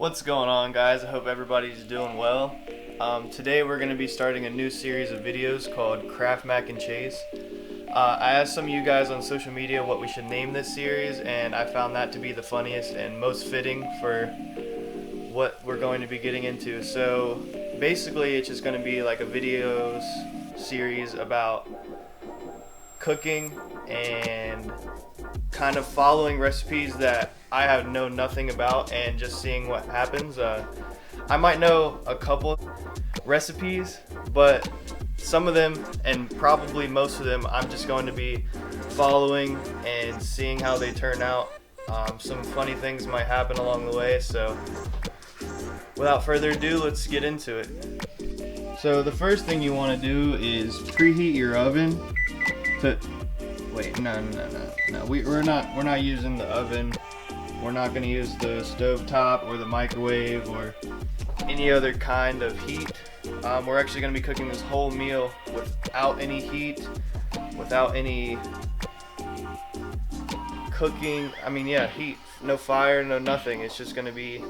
What's going on, guys? I hope everybody's doing well. Today we're going to be starting a new series of videos called Kraft Mac and Cheese. I asked some of you guys on social media what we should name this series, and I found that to be the funniest and most fitting for what we're going to be getting into. So basically it's just going to be like a videos series about cooking and kind of following recipes that I have known nothing about and just seeing what happens. I might know a couple recipes, but some of them, and probably most of them, I'm just going to be following and seeing how they turn out. Some funny things might happen along the way, so without further ado, let's get into it. So the first thing you want to do is preheat your oven to we're not using the oven. We're not going to use the stove top or the microwave or any other kind of heat. We're actually going to be cooking this whole meal without any heat, without any cooking. Heat, no fire, no nothing. It's just going to be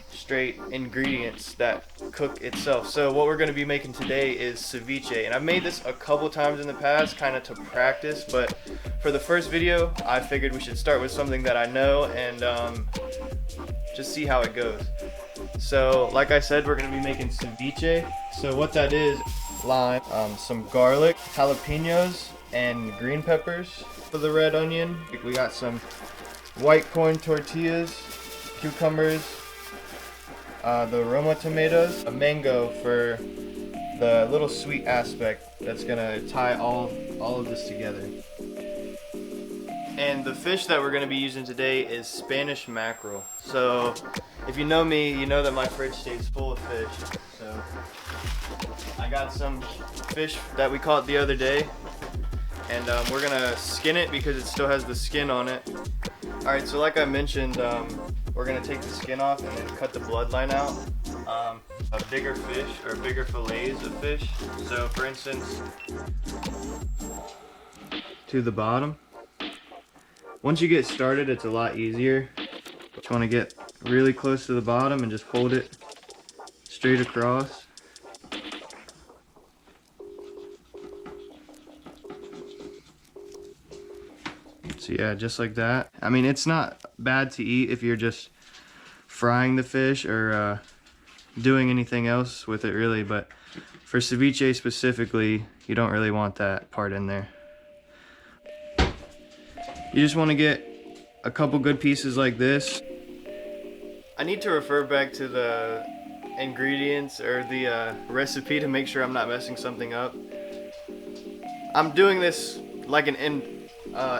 straight ingredients that cook itself. So what we're going to be making today is ceviche, and I've made this a couple times in the past kind of to practice, but for the first video I figured we should start with something that I know and just see how it goes. So like I said, we're going to be making ceviche. So what that is: lime, some garlic, jalapenos, and green peppers. For the red onion, we got some white corn tortillas, cucumbers, the Roma tomatoes, a mango for the little sweet aspect that's gonna tie all of this together. And the fish that we're gonna be using today is Spanish mackerel. So if you know me, you know that my fridge stays full of fish. So I got some fish that we caught the other day, and we're gonna skin it because it still has the skin on it. Alright, so like I mentioned, we're going to take the skin off and then cut the bloodline out. A bigger fish, or bigger fillets of fish. So for instance, to the bottom. Once you get started, it's a lot easier. You want to get really close to the bottom and just hold it straight across. So yeah, just like that. I mean, it's not bad to eat if you're just frying the fish or doing anything else with it really, but for ceviche specifically, you don't really want that part in there. You just want to get a couple good pieces like this. I need to refer back to the ingredients or the recipe to make sure I'm not messing something up. I'm doing this like an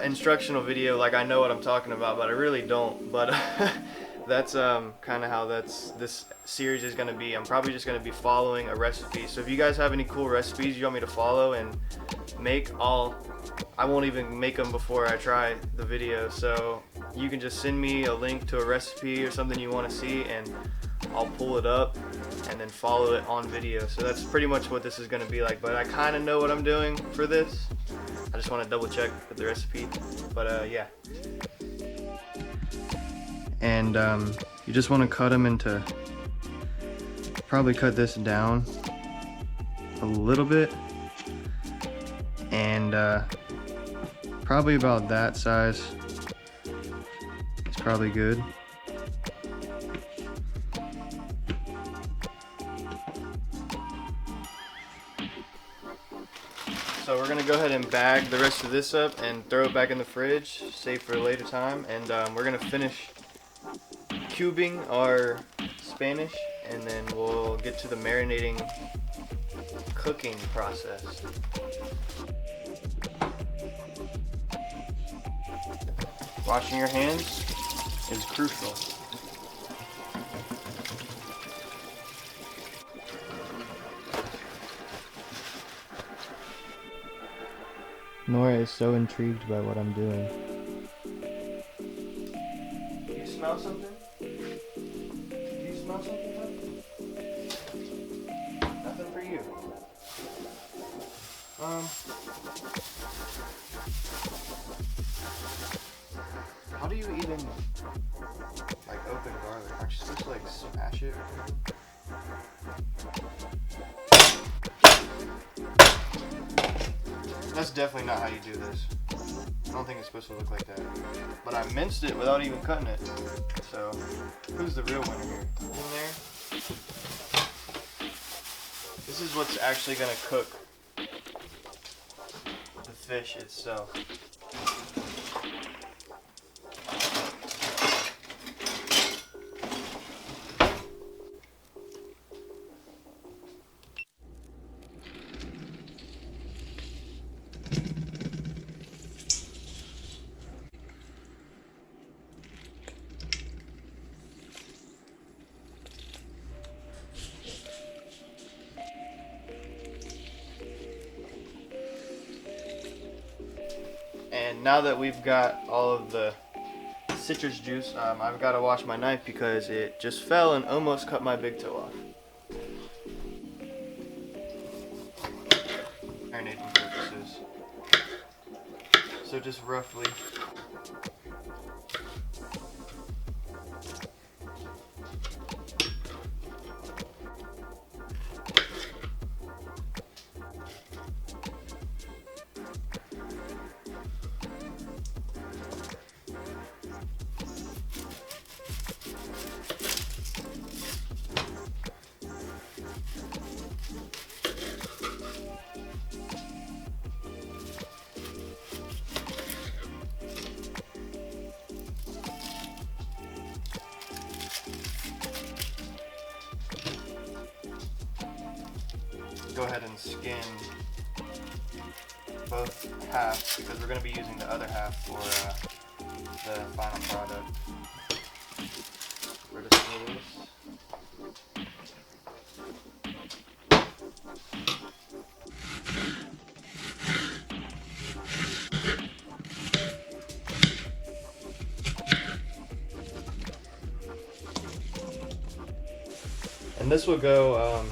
instructional video, like I know what I'm talking about, but I really don't. But that's kind of how this series is going to be. I'm probably just going to be following a recipe. So if you guys have any cool recipes you want me to follow and make, I won't even make them before I try the video. So you can just send me a link to a recipe or something you want to see, and I'll pull it up and then follow it on video. So that's pretty much what this is going to be like, but I kind of know what I'm doing for this. I just want to double check with the recipe, but yeah. And you just want to cut them into, probably cut this down a little bit, and probably about that size is probably good. So we're gonna go ahead and bag the rest of this up and throw it back in the fridge, save for a later time, and we're gonna finish cubing our Spanish, and then we'll get to the marinating cooking process. Washing your hands is crucial. Nora is so intrigued by what I'm doing. Do you smell something? Do you smell something? Nothing for you. How do you even like open garlic? Aren't you supposed to like smash it. That's definitely not how you do this. I don't think it's supposed to look like that. But I minced it without even cutting it. So, who's the real winner here? In there. This is what's actually gonna cook the fish itself. And now that we've got all of the citrus juice, I've got to wash my knife because it just fell and almost cut my big toe off. Marinating purposes. So just roughly. Go ahead and skin both halves because we're going to be using the other half for the final product. We're just going to do this. And this will go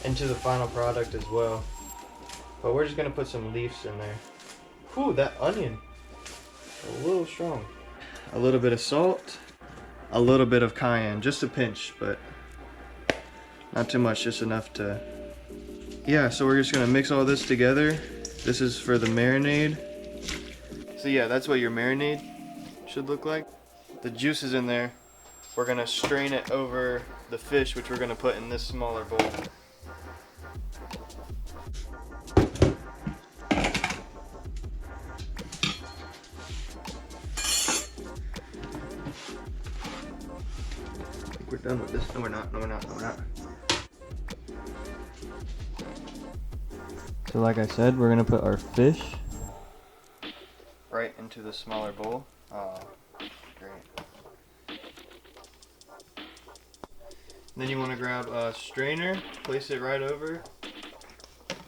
into the final product as well. But we're just gonna put some leaves in there. Whew, that onion, a little strong. A little bit of salt, a little bit of cayenne, just a pinch, but not too much, just enough to, yeah, so we're just gonna mix all this together. This is for the marinade. So yeah, that's what your marinade should look like. The juice is in there. We're gonna strain it over the fish, which we're gonna put in this smaller bowl. We're done with this. No, we're not. No, we're not. No, we're not. So like I said, we're going to put our fish right into the smaller bowl. Oh, great. Then you want to grab a strainer, place it right over,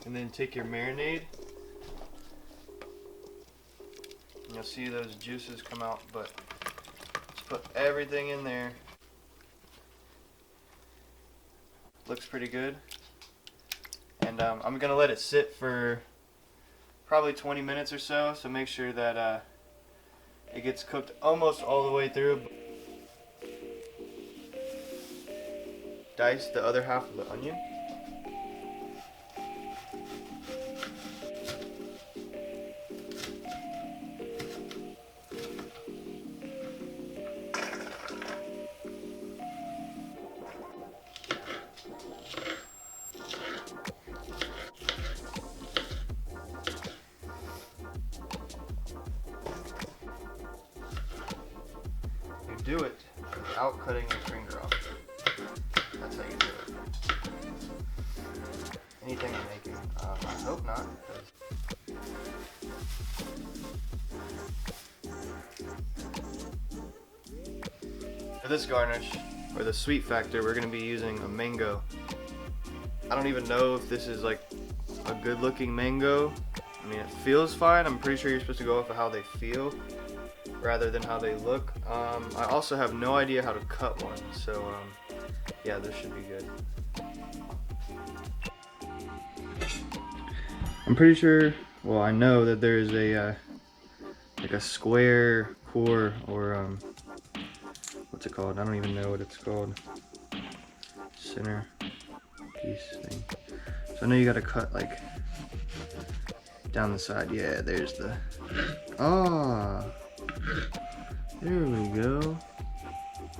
and then take your marinade. And you'll see those juices come out, but just put everything in there. Looks pretty good. And I'm gonna let it sit for probably 20 minutes or so, so make sure that it gets cooked almost all the way through. Dice the other half of the onion. Do it without cutting your finger off. That's how you do it. Anything you're making. I hope not. For this garnish, or the sweet factor, we're going to be using a mango. I don't even know if this is like a good looking mango. I mean, it feels fine. I'm pretty sure you're supposed to go off of how they feel rather than how they look. I also have no idea how to cut one, so yeah, this should be good. I'm pretty sure, well, I know that there is a like a square core, or what's what's it called? I don't even know what it's called. Center piece thing. So I know you gotta cut like down the side. Yeah, there's the, ah, there we go.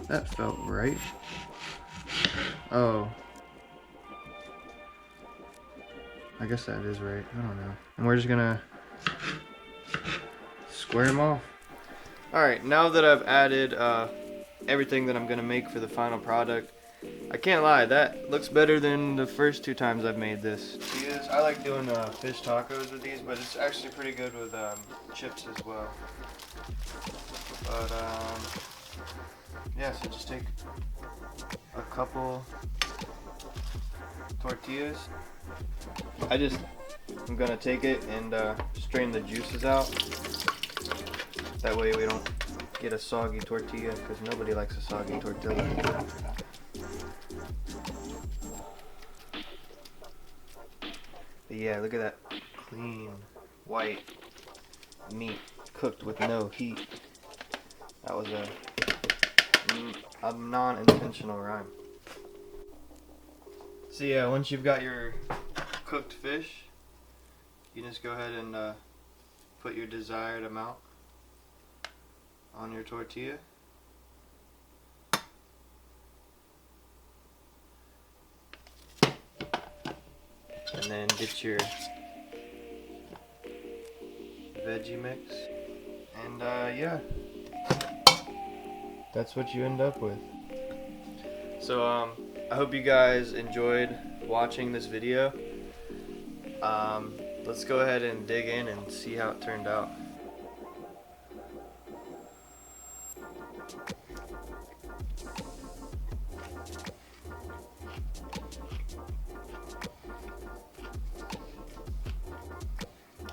That felt right. Oh, I guess that is right. I don't know. And we're just gonna square them off. Alright, now that I've added everything that I'm gonna make for the final product, I can't lie, that looks better than the first 2 times I've made this. I like doing fish tacos with these, but it's actually pretty good with chips as well. But yeah, so just take a couple tortillas. I'm gonna take it and strain the juices out. That way we don't get a soggy tortilla, because nobody likes a soggy tortilla. But yeah, look at that clean white meat cooked with no heat. That was a non-intentional rhyme. So yeah, once you've got your cooked fish, you just go ahead and put your desired amount on your tortilla. And then get your veggie mix. And yeah, that's what you end up with. So I hope you guys enjoyed watching this video. Let's go ahead and dig in and see how it turned out.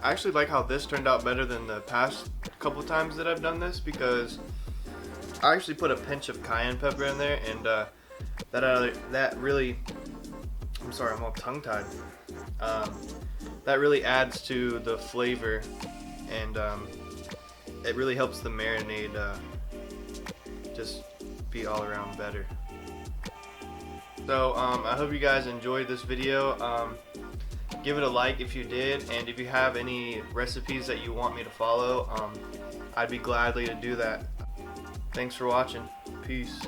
I actually like how this turned out better than the past couple times that I've done this, because I actually put a pinch of cayenne pepper in there, and that really, I'm sorry, I'm all tongue-tied. That really adds to the flavor, and it really helps the marinade just be all around better. So I hope you guys enjoyed this video. Give it a like if you did, and if you have any recipes that you want me to follow, I'd be gladly to do that. Thanks for watching. Peace.